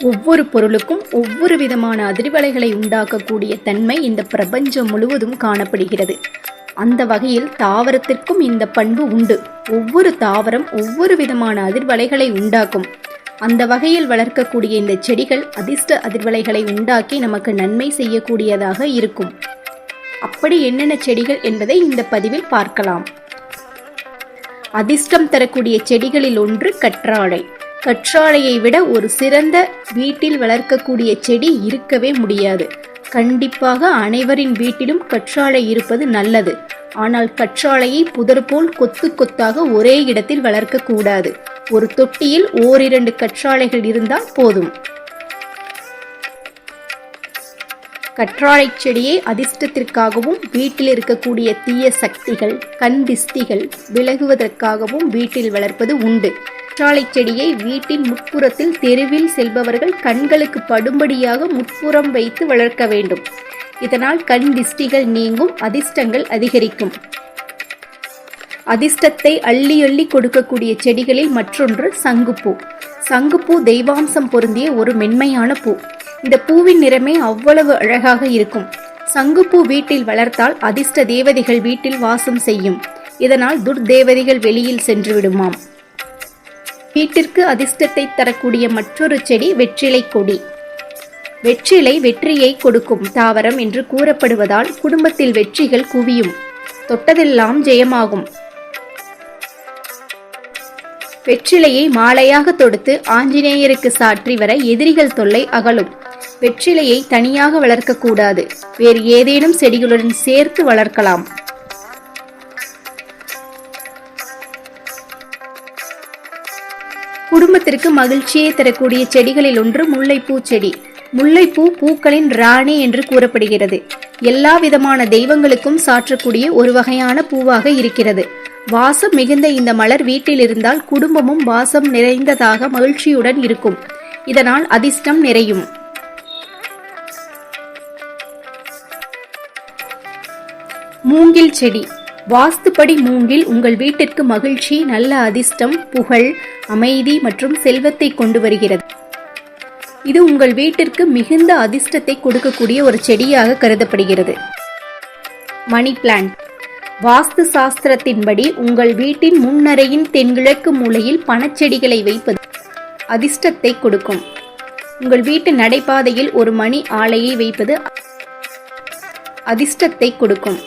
ஒவ்வொரு பொருளுக்கும் ஒவ்வொரு விதமான அதிர்வலைகளை உண்டாக்கக்கூடிய தன்மை இந்த பிரபஞ்சம் முழுவதும் காணப்படுகிறது. அந்த வகையில் தாவரத்திற்கும் இந்த பண்பு உண்டு. ஒவ்வொரு தாவரம் ஒவ்வொரு விதமான அதிர்வலைகளை உண்டாக்கும். அந்த வகையில் வளர்க்கக்கூடிய இந்த செடிகள் அதிர்ஷ்ட அதிர்வலைகளை உண்டாக்கி நமக்கு நன்மை செய்யக்கூடியதாக இருக்கும். அப்படி என்னென்ன செடிகள் என்பதை இந்த பதிவில் பார்க்கலாம். அதிர்ஷ்டம் தரக்கூடிய செடிகளில் ஒன்று கற்றாழை. கற்றாழையை விட ஒரு சிறந்த வீட்டில் வளர்க்கக்கூடிய செடி இருக்கவே முடியாது. கண்டிப்பாக அனைவரின் வீட்டிலும் கற்றாழை இருப்பது நல்லது. ஆனால் கற்றாழையை புதர் போல் கொத்து கொத்தாக ஒரே இடத்தில் வளர்க்க கூடாது. ஒரு தொட்டியில் ஓரிரண்டு கற்றாழைகள் இருந்தால் போதும். கற்றாழை செடியை அதிர்ஷ்டத்திற்காகவும் வீட்டில் இருக்கக்கூடிய தீய சக்திகள் கண் திஷ்டிகள் விலகுவதற்காகவும் வீட்டில் வளர்ப்பது உண்டு. கற்றாழை செடியை வீட்டின் முட்புறத்தில் தெருவில் செல்பவர்கள் கண்களுக்கு படும்படியாக முட்புறம் வைத்து வளர்க்க வேண்டும். இதனால் கண் திஷ்டிகள் நீங்கும், அதிர்ஷ்டங்கள் அதிகரிக்கும். அதிர்ஷ்டத்தை அள்ளி அள்ளி கொடுக்கக்கூடிய செடிகளில் மற்றொன்று சங்குப்பூ. சங்குப்பூ தெய்வாம்சம் பொருந்திய ஒரு மென்மையான பூ. இந்த பூவின் நிறமே அவ்வளவு அழகாக இருக்கும். சங்குப்பூ வீட்டில் வளர்த்தால் அதிர்ஷ்ட தேவதைகள் வீட்டில் வாசம் செய்யும். இதனால் துர்தேவதைகள் வெளியில் சென்று விடுமாம். வீட்டிற்கு அதிர்ஷ்டத்தை தரக்கூடிய மற்றொரு செடி வெற்றிலை கொடி. வெற்றிலை வெற்றியை கொடுக்கும் தாவரம் என்று கூறப்படுவதால் குடும்பத்தில் வெற்றிகள் குவியும். தொட்டதெல்லாம் ஜெயமாகும். வெற்றிலையை மாலையாக தொடுத்து ஆஞ்சநேயருக்கு சாற்றி வர எதிரிகள் தொல்லை அகலும். வெற்றிலையை தனியாக வளர்க்கக்கூடாது. வேறு ஏதேனும் செடிகளுடன் சேர்த்து வளர்க்கலாம். குடும்பத்திற்கு மகிழ்ச்சியை தரக்கூடிய செடிகளில் ஒன்று முல்லைப்பூ செடி. முல்லைப்பூ பூக்களின் ராணி என்று கூறப்படுகிறது. எல்லா விதமான தெய்வங்களுக்கும் சாற்றக்கூடிய ஒரு வகையான பூவாக இருக்கிறது. வாசம் மிகுந்த இந்த மலர் வீட்டில் இருந்தால் குடும்பமும் வாசம் நிறைந்ததாக மகிழ்ச்சியுடன் இருக்கும். இதனால் அதிர்ஷ்டம் நிறையும். மூங்கில் செடி. வாஸ்துப்படி மூங்கில் உங்கள் வீட்டிற்கு மகிழ்ச்சி, நல்ல அதிர்ஷ்டம், புகழ், அமைதி மற்றும் செல்வத்தை கொண்டு வருகிறது. இது உங்கள் வீட்டிற்கு மிகுந்த அதிர்ஷ்டத்தை கொடுக்கக்கூடிய ஒரு செடியாக கருதப்படுகிறது. Money plant. வாஸ்து சாஸ்திரத்தின்படி உங்கள் வீட்டின் முன்னறையின் தென்கிழக்கு மூலையில் பணச்செடிகளை வைப்பது அதிர்ஷ்டத்தை கொடுக்கும். உங்கள் வீட்டு நடைபாதையில் ஒரு மணி ஆலையை வைப்பது அதிர்ஷ்டத்தை கொடுக்கும்.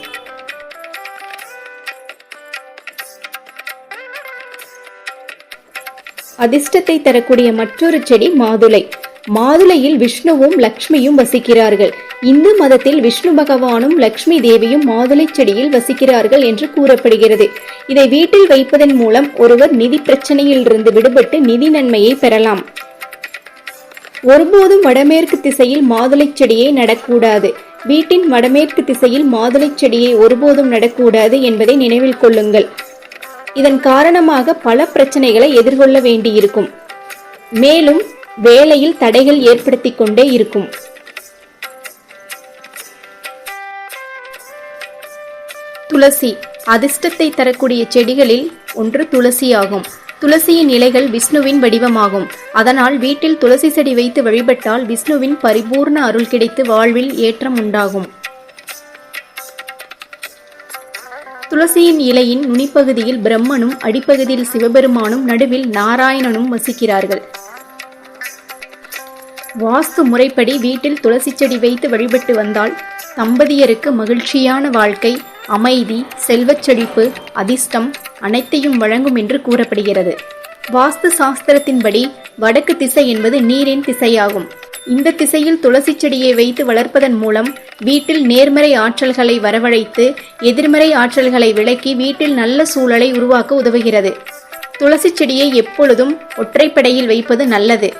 அதிர்ஷ்டத்தை தரக்கூடிய மற்றொரு செடி மாதுளை. மாதுளையில் விஷ்ணுவும் லக்ஷ்மியும் வசிக்கிறார்கள். இந்து மதத்தில் விஷ்ணு பகவானும் லக்ஷ்மி தேவியும் மாதுளை செடியில் வசிக்கிறார்கள் என்று கூறப்படுகிறது. இதை வீட்டில் வைப்பதன் மூலம் ஒருவர் நிதி பிரச்சனையில் இருந்து விடுபட்டு நிதி நன்மையை பெறலாம். ஒருபோதும் வடமேற்கு திசையில் மாதுளை செடியை நடக்கூடாது. வீட்டின் வடமேற்கு திசையில் மாதுளை செடியை ஒருபோதும் நடக்கூடாது என்பதை நினைவில் கொள்ளுங்கள். இதன் காரணமாக பல பிரச்சனைகளை எதிர்கொள்ள வேண்டியிருக்கும். மேலும் வேலையில் தடைகள் ஏற்படுத்தி கொண்டே இருக்கும். துளசி. அதிர்ஷ்டத்தை தரக்கூடிய செடிகளில் ஒன்று துளசி ஆகும். துளசியின் இலைகள் விஷ்ணுவின் வடிவமாகும். அதனால் வீட்டில் துளசி செடி வைத்து வழிபட்டால் விஷ்ணுவின் பரிபூர்ண அருள் கிடைத்து வாழ்வில் ஏற்றம் உண்டாகும். துளசியின் இலையின் நுனிப்பகுதியில் பிரம்மனும் அடிப்பகுதியில் சிவபெருமானும் நடுவில் நாராயணனும் வசிக்கிறார்கள். வாஸ்து முறைப்படி வீட்டில் துளசி செடி வைத்து வழிபட்டு வந்தால் தம்பதியருக்கு மகிழ்ச்சியான வாழ்க்கை, அமைதி, செல்வச் செழிப்பு, அதிர்ஷ்டம் அனைத்தையும் வழங்கும் என்று கூறப்படுகிறது. வாஸ்து சாஸ்திரத்தின்படி வடக்கு திசை என்பது நீரின் திசையாகும். இந்த திசையில் துளசி செடியை வைத்து வளர்ப்பதன் மூலம் வீட்டில் நேர்மறை ஆற்றல்களை வரவழைத்து எதிர்மறை ஆற்றல்களை விலக்கி வீட்டில் நல்ல சூழலை உருவாக்க உதவுகிறது. துளசி செடியை எப்பொழுதும் ஒற்றைப்படையில் வைப்பது நல்லது.